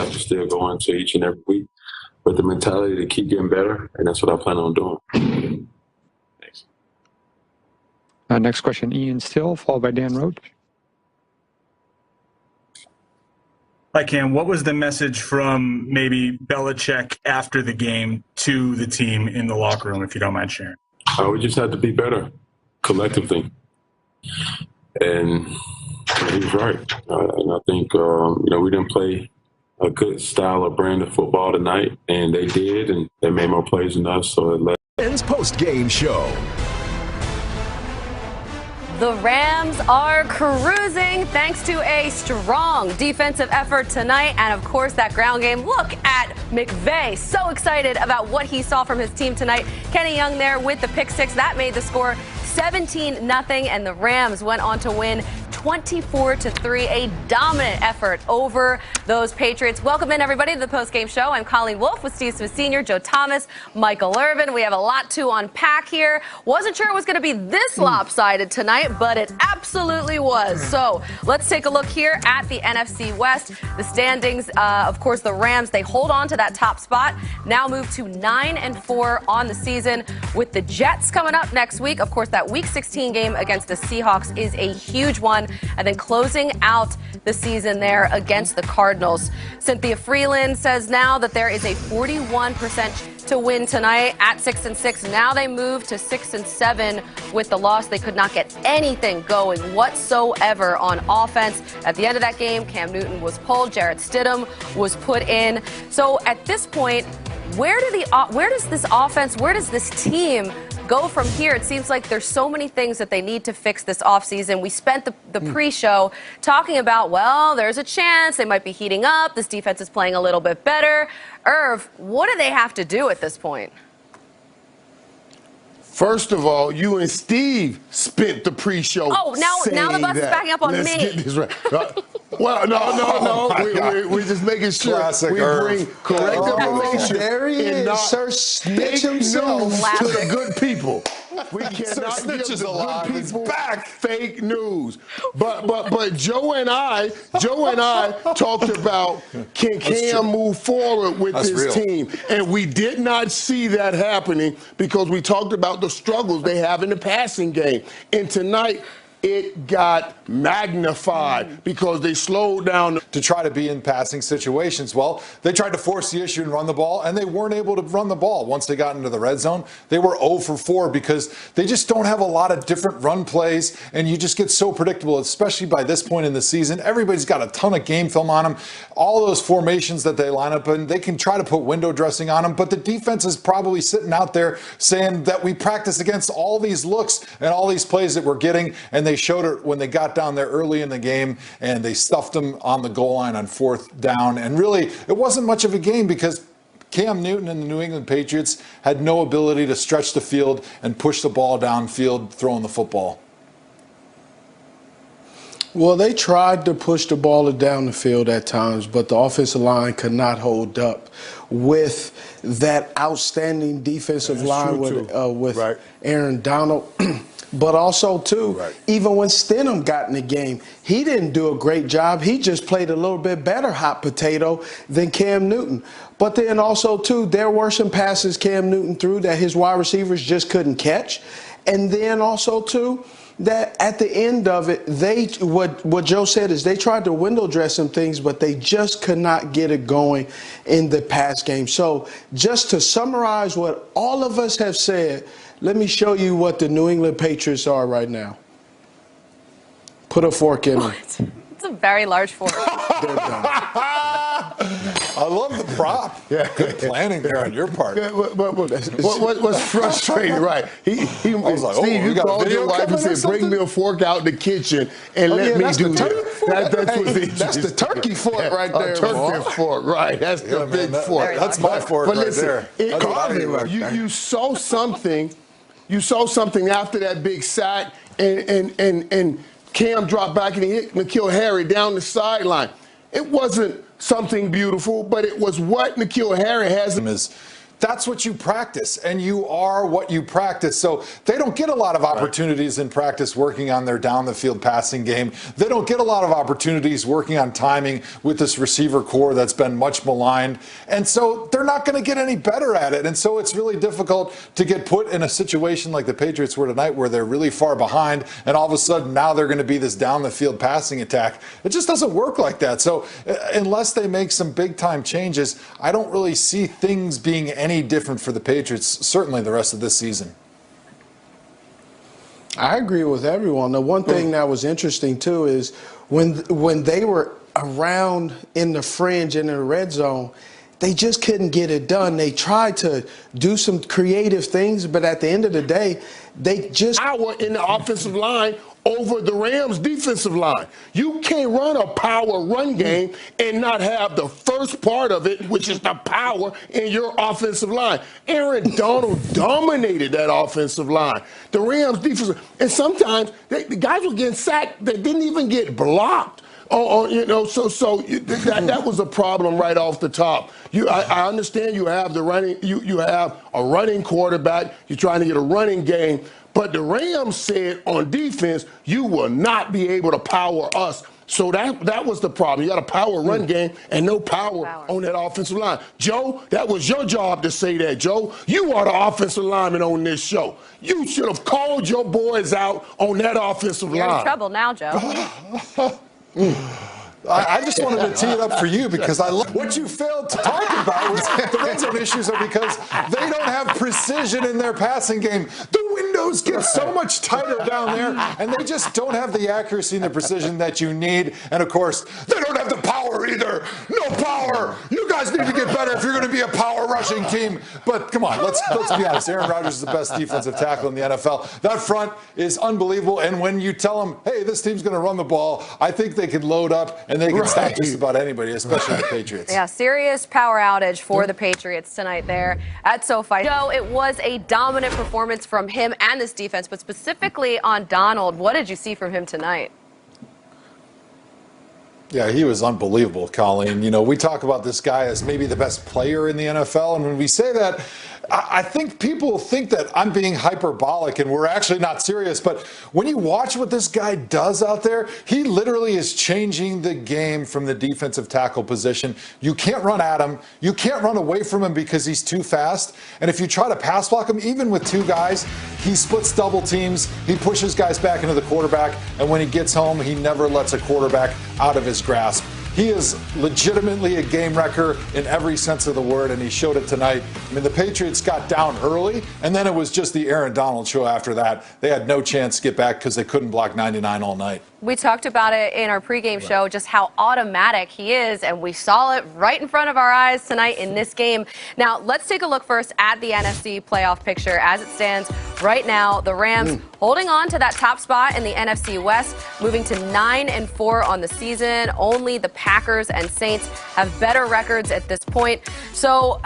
have to still go into each and every week with the mentality to keep getting better, and that's what I plan on doing. Thanks. Next question, Ian Still, followed by Dan Roach. Hi, Cam. What was the message from maybe Belichick after the game to the team in the locker room, if you don't mind sharing? We just had to be better collectively. And he was right. And I think, we didn't play a good style of brand of football tonight, and they did, and they made more plays than us, so it led. Post-game show. The Rams are cruising thanks to a strong defensive effort tonight. And, of course, that ground game. Look at McVay. So excited about what he saw from his team tonight. Kenny Young there with the pick six. That made the score 17-0. And the Rams went on to win 24-3, a dominant effort over those Patriots. Welcome in, everybody, to the postgame show. I'm Colleen Wolfe with Steve Smith Sr., Joe Thomas, Michael Irvin. We have a lot to unpack here. Wasn't sure it was going to be this lopsided tonight, but it absolutely was. So let's take a look here at the NFC West. The standings, of course, the Rams, they hold on to that top spot, now move to 9-4 on the season with the Jets coming up next week. Of course, that Week 16 game against the Seahawks is a huge one. And then closing out the season there against the Cardinals. Cynthia Freeland says now that there is a 41% to win tonight at 6-6. Now they move to 6-7 with the loss. They could not get anything going whatsoever on offense. At the end of that game, Cam Newton was pulled. Jarrett Stidham was put in. So at this point, where does this team go from here? It seems like there's so many things that they need to fix this offseason. We spent the pre-show talking about, well, there's a chance they might be heating up. This defense is playing a little bit better. Irv, what do they have to do at this point? First of all, you and Steve spent the pre-show. Oh, now the bus is backing up on Let's me. Get this right. Well, no. We're just making sure Classic we bring correct information. There he is, not Sir Snitch himself. To the good people. We cannot give the good people back fake news. But Joe and I talked about can Cam move forward with this team, and we did not see that happening because we talked about the struggles they have in the passing game. And tonight, it got magnified because they slowed down to try to be in passing situations. Well, they tried to force the issue and run the ball, and they weren't able to run the ball. Once they got into the red zone, they were 0 for 4 because they just don't have a lot of different run plays, and you just get so predictable, especially by this point in the season. Everybody's got a ton of game film on them. All those formations that they line up in, they can try to put window dressing on them, but the defense is probably sitting out there saying that we practiced against all these looks and all these plays that we're getting, and they showed it when they got down there early in the game and they stuffed them on the goal line on 4th down. And really, it wasn't much of a game because Cam Newton and the New England Patriots had no ability to stretch the field and push the ball downfield throwing the football. Well, they tried to push the ball down the field at times, but the offensive line could not hold up with that outstanding defensive line with Aaron Donald. But also, too, even when Stidham got in the game, he didn't do a great job. He just played a little bit better hot potato than Cam Newton. But then also, too, there were some passes Cam Newton threw that his wide receivers just couldn't catch. And then also, too, that at the end of it, what Joe said is they tried to window dress some things, but they just could not get it going in the pass game. So just to summarize what all of us have said, let me show you what the New England Patriots are right now. Put a fork in them. It's a very large fork. They're done. I love the prop. Yeah. Good planning there on your part. What's frustrating, right? He was like, Steve, you called your wife and said, bring me a fork out the kitchen and let me do that. That's the turkey fork right there. Turkey fork, right. That's the big fork. That's my fork right there. You saw something. You saw something after that big sack, and Cam dropped back and he hit N'Keal Harry down the sideline. It wasn't something beautiful, but it was what N'Keal Harry has. that's what you practice, and you are what you practice. So they don't get a lot of opportunities in practice working on their down-the-field passing game. They don't get a lot of opportunities working on timing with this receiver core that's been much maligned. And so they're not going to get any better at it. And so it's really difficult to get put in a situation like the Patriots were tonight where they're really far behind, and all of a sudden now they're going to be this down-the-field passing attack. It just doesn't work like that. So unless they make some big-time changes, I don't really see things being any different for the Patriots, certainly the rest of this season. I agree with everyone. The one thing that was interesting, too, is when they were around in the fringe and in the red zone, they just couldn't get it done. They tried to do some creative things, but at the end of the day, they just... Power in the offensive line over the Rams' defensive line. You can't run a power run game and not have the first part of it, which is the power in your offensive line. Aaron Donald dominated that offensive line. The Rams' defense, and sometimes the guys were getting sacked that didn't even get blocked. That was a problem right off the top. I understand you have the running, you have a running quarterback. You're trying to get a running game. But the Rams said on defense, you will not be able to power us. So that was the problem. You got a power run game and no power on that offensive line. Joe, that was your job to say that, Joe. You are the offensive lineman on this show. You should have called your boys out on that offensive line. You're in trouble now, Joe. I just wanted to tee it up for you because I love what you failed to talk about was the red zone issues are because they don't have precision in their passing game. The windows get so much tighter down there, and they just don't have the accuracy and the precision that you need. And of course, they don't have the power either. No power. You guys need to get better if you're going to be a power rushing team. But come on, let's be honest. Aaron Rodgers is the best defensive tackle in the NFL. That front is unbelievable. And when you tell them, hey, this team's going to run the ball, I think they can load up and they can stop just about anybody, especially the Patriots. Yeah, serious power outage for the Patriots tonight there at SoFi. Joe, it was a dominant performance from him and this defense, but specifically on Donald. What did you see from him tonight? Yeah, he was unbelievable, Colleen. You know, we talk about this guy as maybe the best player in the NFL, and when we say that, I think people think that I'm being hyperbolic and we're actually not serious. But when you watch what this guy does out there, he literally is changing the game from the defensive tackle position. You can't run at him. You can't run away from him because he's too fast. And if you try to pass block him, even with two guys, he splits double teams. He pushes guys back into the quarterback. And when he gets home, he never lets a quarterback out of his grasp. He is legitimately a game wrecker in every sense of the word, and he showed it tonight. I mean, the Patriots got down early, and then it was just the Aaron Donald show after that. They had no chance to get back because they couldn't block 99 all night. We talked about it in our pregame show, just how automatic he is, and we saw it right in front of our eyes tonight in this game. Now, let's take a look first at the NFC playoff picture as it stands right now. The Rams holding on to that top spot in the NFC West, moving to 9-4 on the season. Only the Packers and Saints have better records at this point. So,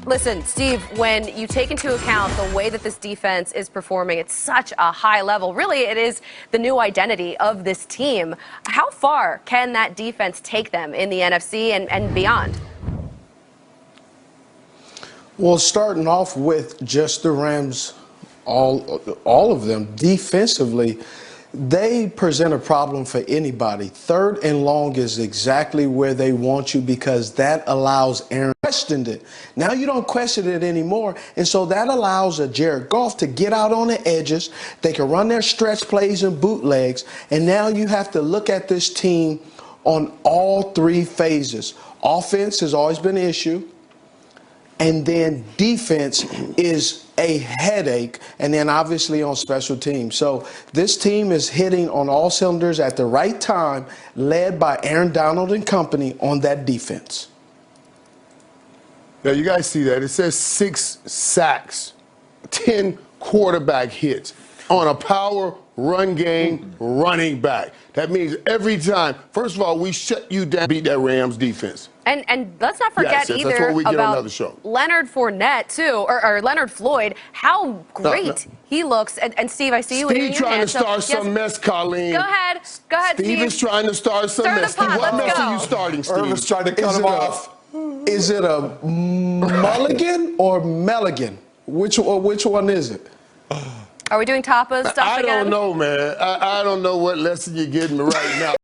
listen, Steve, when you take into account the way that this defense is performing at such a high level, really it is the new identity of this team. How far can that defense take them in the NFC and beyond? Well, starting off with just the Rams, all of them defensively, they present a problem for anybody. Third and long is exactly where they want you because that allows Aaron questioned it. Now you don't question it anymore. And so that allows a Jared Goff to get out on the edges. They can run their stretch plays and bootlegs. And now you have to look at this team on all three phases. Offense has always been an issue. And then defense is a headache, and then obviously on special teams. So this team is hitting on all cylinders at the right time, led by Aaron Donald and company on that defense. Now, you guys see that. It says 6 sacks, 10 quarterback hits on a power run game running back. That means every time, first of all, we shut you down, beat that Rams defense. And let's not forget yes, either that's what we get about on another show. Leonard Fournette, too, or Leonard Floyd, how great he looks. And Steve, I see you waving your hand. Steve trying to start some mess, Colleen. Go ahead, Steve. Steve is trying to start some mess. Steve, what mess are you starting, Steve? Irvin's trying to cut him off. Is it a mulligan or Melligan? Which one is it? Are we doing tapas stuff I again? don't know, man. I don't know what lesson you're getting me right now.